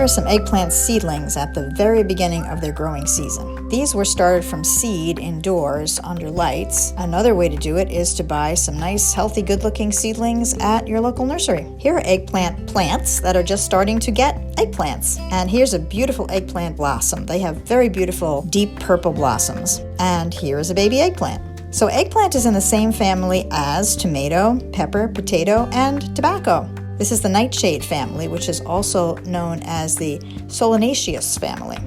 Here are some eggplant seedlings at the very beginning of their growing season. These were started from seed indoors under lights. Another way to do it is to buy some nice, healthy, good-looking seedlings at your local nursery. Here are eggplant plants that are just starting to get eggplants. And here's a beautiful eggplant blossom. They have very beautiful, deep purple blossoms. And here is a baby eggplant. So eggplant is in the same family as tomato, pepper, potato, and tobacco. This is the nightshade family, which is also known as the Solanaceous family.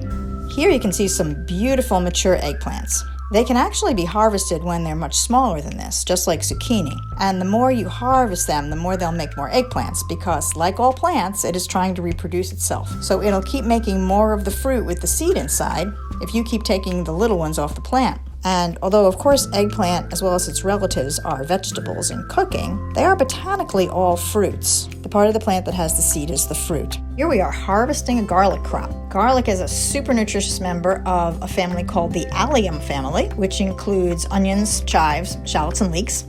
Here you can see some beautiful mature eggplants. They can actually be harvested when they're much smaller than this, just like zucchini. And the more you harvest them, the more they'll make more eggplants because, like all plants, it is trying to reproduce itself. So it'll keep making more of the fruit with the seed inside if you keep taking the little ones off the plant. And although, of course, eggplant, as well as its relatives, are vegetables in cooking, they are botanically all fruits. The part of the plant that has the seed is the fruit. Here we are harvesting a garlic crop. Garlic is a super nutritious member of a family called the allium family, which includes onions, chives, shallots, and leeks.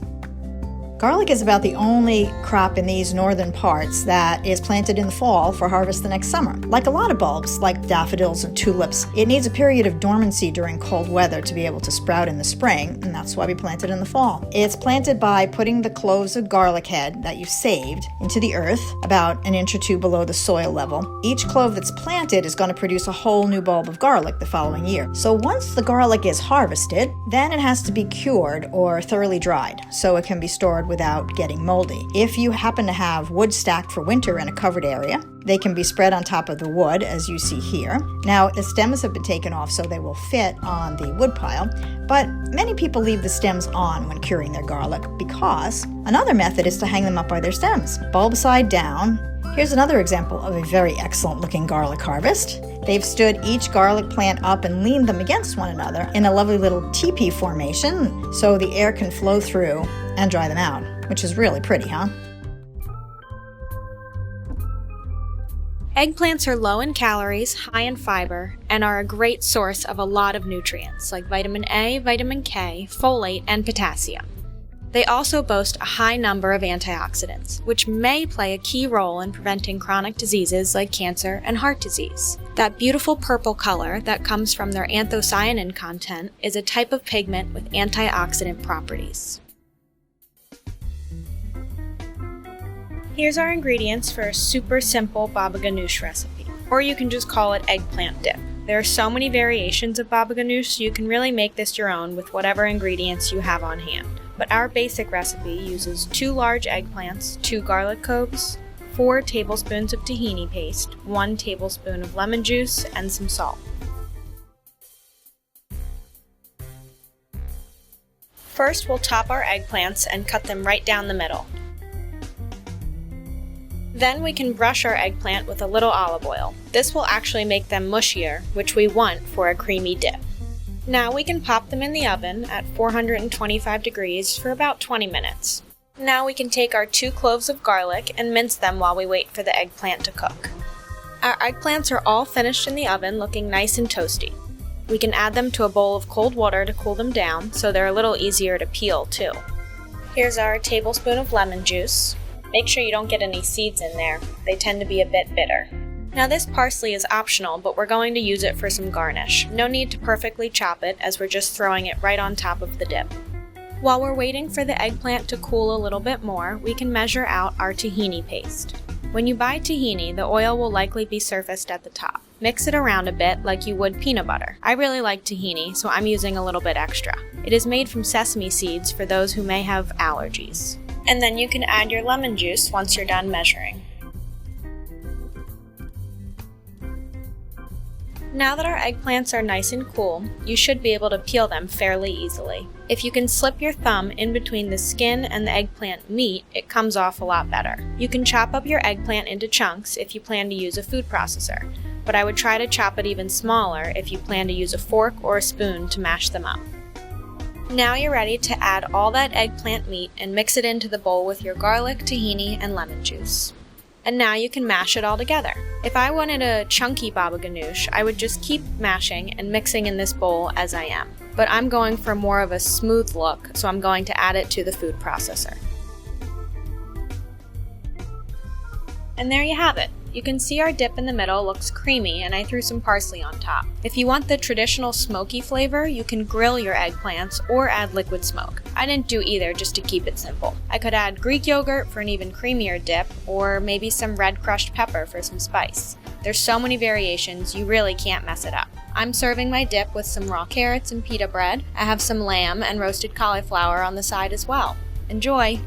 Garlic is about the only crop in these northern parts that is planted in the fall for harvest the next summer. Like a lot of bulbs, like daffodils and tulips, it needs a period of dormancy during cold weather to be able to sprout in the spring, and that's why we plant it in the fall. It's planted by putting the cloves of garlic head that you've saved into the earth about an inch or two below the soil level. Each clove that's planted is going to produce a whole new bulb of garlic the following year. So once the garlic is harvested, then it has to be cured or thoroughly dried so it can be stored without getting moldy. If you happen to have wood stacked for winter in a covered area, they can be spread on top of the wood, as you see here. Now, the stems have been taken off so they will fit on the wood pile, but many people leave the stems on when curing their garlic because another method is to hang them up by their stems, bulb side down. Here's another example of a very excellent looking garlic harvest. They've stood each garlic plant up and leaned them against one another in a lovely little teepee formation so the air can flow through and dry them out, which is really pretty, huh? Eggplants are low in calories, high in fiber, and are a great source of a lot of nutrients like vitamin A, vitamin K, folate, and potassium. They also boast a high number of antioxidants, which may play a key role in preventing chronic diseases like cancer and heart disease. That beautiful purple color that comes from their anthocyanin content is a type of pigment with antioxidant properties. Here's our ingredients for a super simple baba ganoush recipe, or you can just call it eggplant dip. There are so many variations of baba ganoush, you can really make this your own with whatever ingredients you have on hand. But our basic recipe uses 2 large eggplants, 2 garlic cloves, 4 tablespoons of tahini paste, 1 tablespoon of lemon juice, and some salt. First, we'll top our eggplants and cut them right down the middle. Then we can brush our eggplant with a little olive oil. This will actually make them mushier, which we want for a creamy dip. Now we can pop them in the oven at 425 degrees for about 20 minutes. Now we can take our 2 cloves of garlic and mince them while we wait for the eggplant to cook. Our eggplants are all finished in the oven looking nice and toasty. We can add them to a bowl of cold water to cool them down so they're a little easier to peel too. Here's our tablespoon of lemon juice. Make sure you don't get any seeds in there. They tend to be a bit bitter. Now this parsley is optional, but we're going to use it for some garnish. No need to perfectly chop it as we're just throwing it right on top of the dip. While we're waiting for the eggplant to cool a little bit more, we can measure out our tahini paste. When you buy tahini, the oil will likely be surfaced at the top. Mix it around a bit like you would peanut butter. I really like tahini, so I'm using a little bit extra. It is made from sesame seeds for those who may have allergies. And then you can add your lemon juice once you're done measuring. Now that our eggplants are nice and cool, you should be able to peel them fairly easily. If you can slip your thumb in between the skin and the eggplant meat, it comes off a lot better. You can chop up your eggplant into chunks if you plan to use a food processor, but I would try to chop it even smaller if you plan to use a fork or a spoon to mash them up. Now you're ready to add all that eggplant meat and mix it into the bowl with your garlic, tahini, and lemon juice. And now you can mash it all together. If I wanted a chunky baba ganoush, I would just keep mashing and mixing in this bowl as I am. But I'm going for more of a smooth look, so I'm going to add it to the food processor. And there you have it. You can see our dip in the middle looks creamy, and I threw some parsley on top. If you want the traditional smoky flavor, you can grill your eggplants or add liquid smoke. I didn't do either just to keep it simple. I could add Greek yogurt for an even creamier dip, or maybe some red crushed pepper for some spice. There's so many variations, you really can't mess it up. I'm serving my dip with some raw carrots and pita bread. I have some lamb and roasted cauliflower on the side as well. Enjoy!